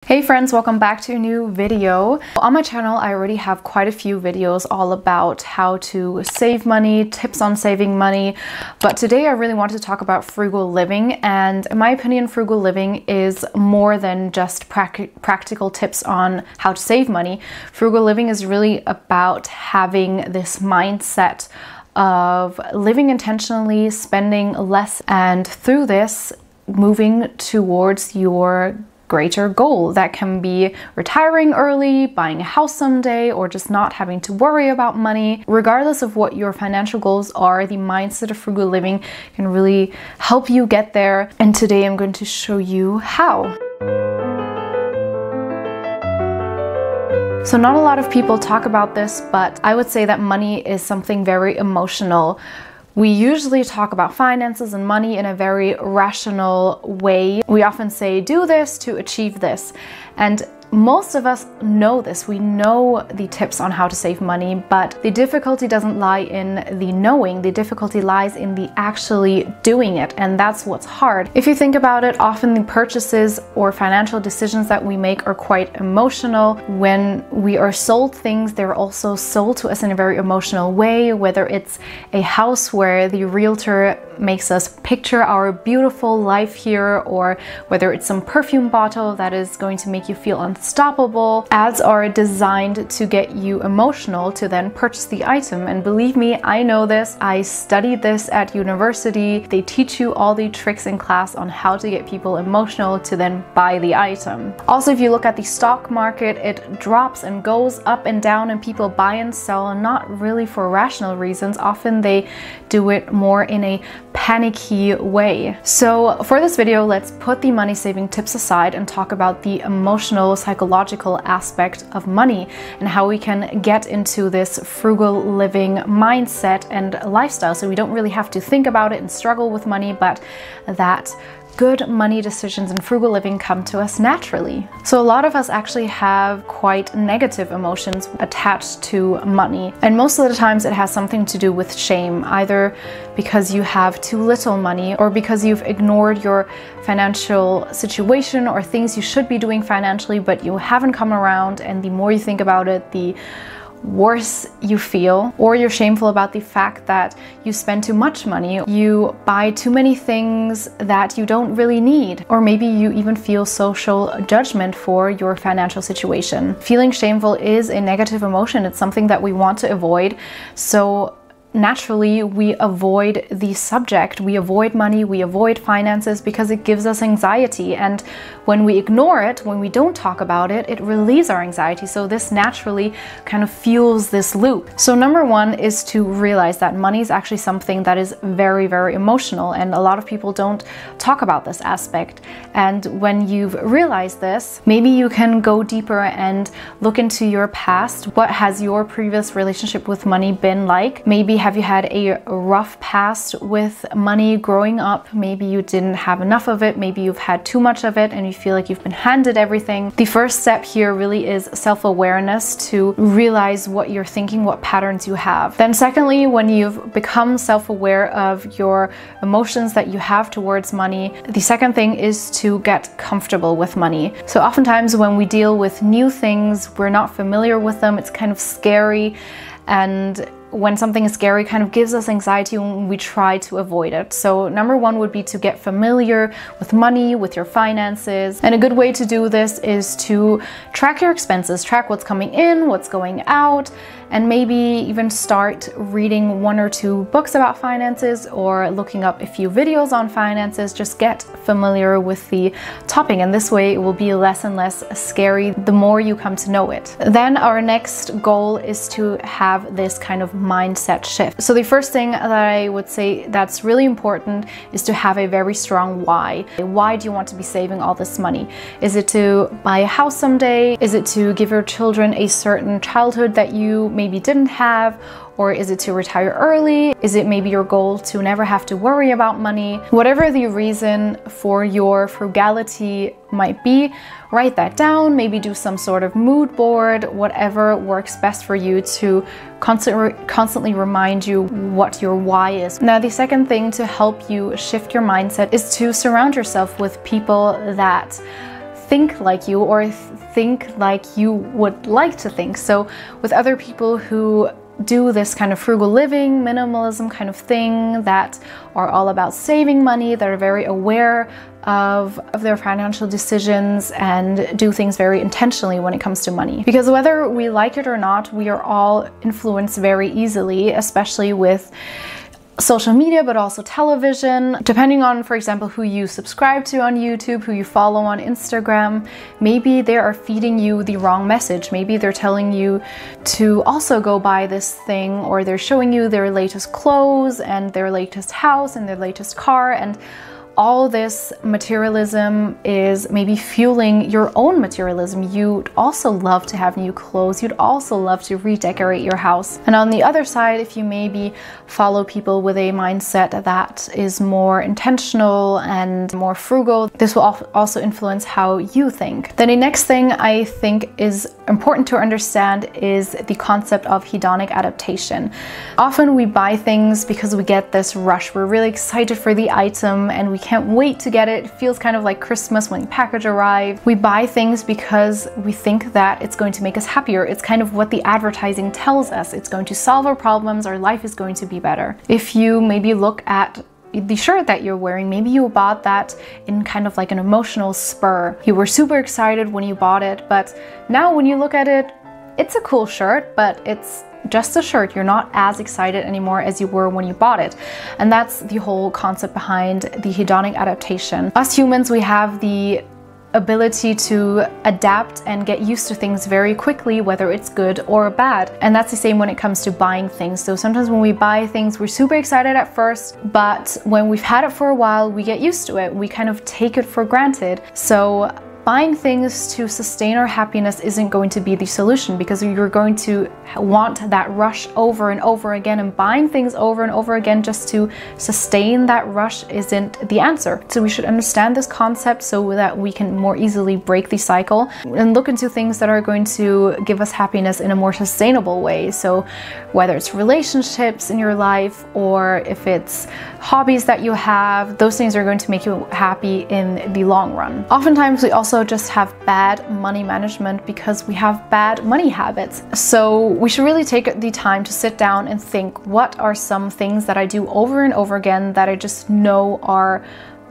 Hey friends, welcome back to a new video. On my channel, I already have quite a few videos all about how to save money, tips on saving money, but today I really want to talk about frugal living. And in my opinion, frugal living is more than just practical tips on how to save money. Frugal living is really about having this mindset of living intentionally, spending less, and through this, moving towards your greater goal. That can be retiring early, buying a house someday, or just not having to worry about money. Regardless of what your financial goals are, the mindset of frugal living can really help you get there. And today I'm going to show you how. So not a lot of people talk about this, but I would say that money is something very emotional. We usually talk about finances and money in a very rational way. We often say, do this to achieve this. And most of us know this. We know the tips on how to save money, but the difficulty doesn't lie in the knowing. The difficulty lies in the actually doing it, and that's what's hard. If you think about it, often the purchases or financial decisions that we make are quite emotional. When we are sold things, they're also sold to us in a very emotional way, whether it's a house where the realtor makes us picture our beautiful life here, or whether it's some perfume bottle that is going to make you feel unstoppable. Ads are designed to get you emotional to then purchase the item. And believe me, I know this. I studied this at university. They teach you all the tricks in class on how to get people emotional to then buy the item. Also, if you look at the stock market, it drops and goes up and down, and people buy and sell not really for rational reasons. Often they do it more in a panicky way. So for this video, let's put the money saving tips aside and talk about the emotional, psychological aspect of money and how we can get into this frugal living mindset and lifestyle, so we don't really have to think about it and struggle with money, but that good money decisions and frugal living come to us naturally. So a lot of us actually have quite negative emotions attached to money. And most of the times it has something to do with shame, either because you have too little money or because you've ignored your financial situation or things you should be doing financially, but you haven't come around. And the more you think about it, the worse you feel, or you're shameful about the fact that you spend too much money, you buy too many things that you don't really need, or maybe you even feel social judgment for your financial situation. Feeling shameful is a negative emotion. It's something that we want to avoid. So naturally, we avoid the subject. We avoid money, we avoid finances because it gives us anxiety. And when we ignore it, when we don't talk about it, it relieves our anxiety. So this naturally kind of fuels this loop. So number one is to realize that money is actually something that is very, very emotional. And a lot of people don't talk about this aspect. And when you've realized this, maybe you can go deeper and look into your past. What has your previous relationship with money been like? Maybe have you had a rough past with money growing up? Maybe you didn't have enough of it. Maybe you've had too much of it and you feel like you've been handed everything. The first step here really is self-awareness, to realize what you're thinking, what patterns you have. Then secondly, when you've become self-aware of your emotions that you have towards money, the second thing is to get comfortable with money. So oftentimes when we deal with new things, we're not familiar with them, it's kind of scary, and when something is scary, kind of gives us anxiety when we try to avoid it. So number one would be to get familiar with money, with your finances. And a good way to do this is to track your expenses, track what's coming in, what's going out, and maybe even start reading one or two books about finances or looking up a few videos on finances. Just get familiar with the topic, and this way it will be less and less scary the more you come to know it. Then our next goal is to have this kind of mindset shift. So the first thing that I would say that's really important is to have a very strong why. Why do you want to be saving all this money? Is it to buy a house someday? Is it to give your children a certain childhood that you maybe didn't have? Or is it to retire early? Is it maybe your goal to never have to worry about money? Whatever the reason for your frugality might be, write that down, maybe do some sort of mood board, whatever works best for you to constantly remind you what your why is. Now, the second thing to help you shift your mindset is to surround yourself with people that think like you or think like you would like to think. So with other people who do this kind of frugal living, minimalism kind of thing, that are all about saving money, that are very aware of their financial decisions and do things very intentionally when it comes to money. Because whether we like it or not, we are all influenced very easily, especially with social media, but also television. Depending on, for example, who you subscribe to on YouTube, who you follow on Instagram, maybe they are feeding you the wrong message. Maybe they're telling you to also go buy this thing, or they're showing you their latest clothes and their latest house and their latest car, and all this materialism is maybe fueling your own materialism. You'd also love to have new clothes. You'd also love to redecorate your house. And on the other side, if you maybe follow people with a mindset that is more intentional and more frugal, this will also influence how you think. Then the next thing I think is important to understand is the concept of hedonic adaptation. Often we buy things because we get this rush. We're really excited for the item and we can't wait to get it. It feels kind of like Christmas when the package arrives. We buy things because we think that it's going to make us happier. It's kind of what the advertising tells us. It's going to solve our problems. Our life is going to be better. If you maybe look at the shirt that you're wearing, maybe you bought that in kind of like an emotional spur. You were super excited when you bought it, but now when you look at it, it's a cool shirt, but it's just a shirt. You're not as excited anymore as you were when you bought it. And that's the whole concept behind the hedonic adaptation. Us humans, we have the ability to adapt and get used to things very quickly, whether it's good or bad. And that's the same when it comes to buying things. So sometimes when we buy things, we're super excited at first, but when we've had it for a while, we get used to it. We kind of take it for granted. So buying things to sustain our happiness isn't going to be the solution, because you're going to want that rush over and over again, and buying things over and over again just to sustain that rush isn't the answer. So we should understand this concept so that we can more easily break the cycle and look into things that are going to give us happiness in a more sustainable way. So whether it's relationships in your life or if it's hobbies that you have, those things are going to make you happy in the long run. Oftentimes we also just have bad money management because we have bad money habits. So we should really take the time to sit down and think, what are some things that I do over and over again that I just know are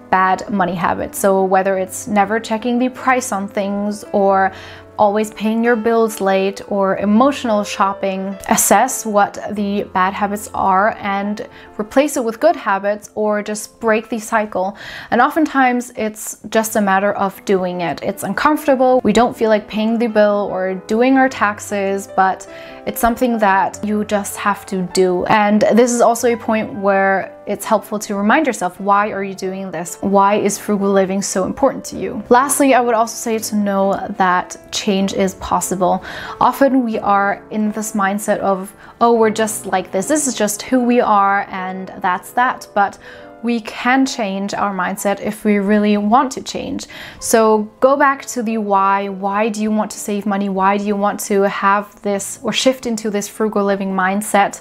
bad money habits? So whether it's never checking the price on things, or always paying your bills late, or emotional shopping, assess what the bad habits are and replace it with good habits, or just break the cycle. And oftentimes it's just a matter of doing it. It's uncomfortable. We don't feel like paying the bill or doing our taxes, but it's something that you just have to do. And this is also a point where it's helpful to remind yourself, why are you doing this? Why is frugal living so important to you? Lastly, I would also say to know that change is possible. Often we are in this mindset of, oh, we're just like this. This is just who we are and that's that. But we can change our mindset if we really want to change. So go back to the why. Why do you want to save money? Why do you want to have this or shift into this frugal living mindset?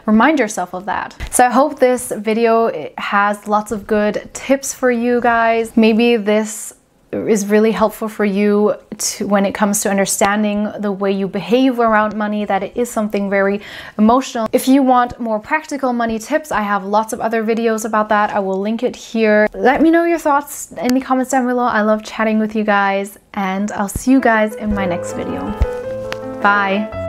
Remind yourself of that. So I hope this video has lots of good tips for you guys. Maybe this is really helpful for you when it comes to understanding the way you behave around money, that it is something very emotional. If you want more practical money tips, I have lots of other videos about that. I will link it here. Let me know your thoughts in the comments down below. I love chatting with you guys, and I'll see you guys in my next video. Bye.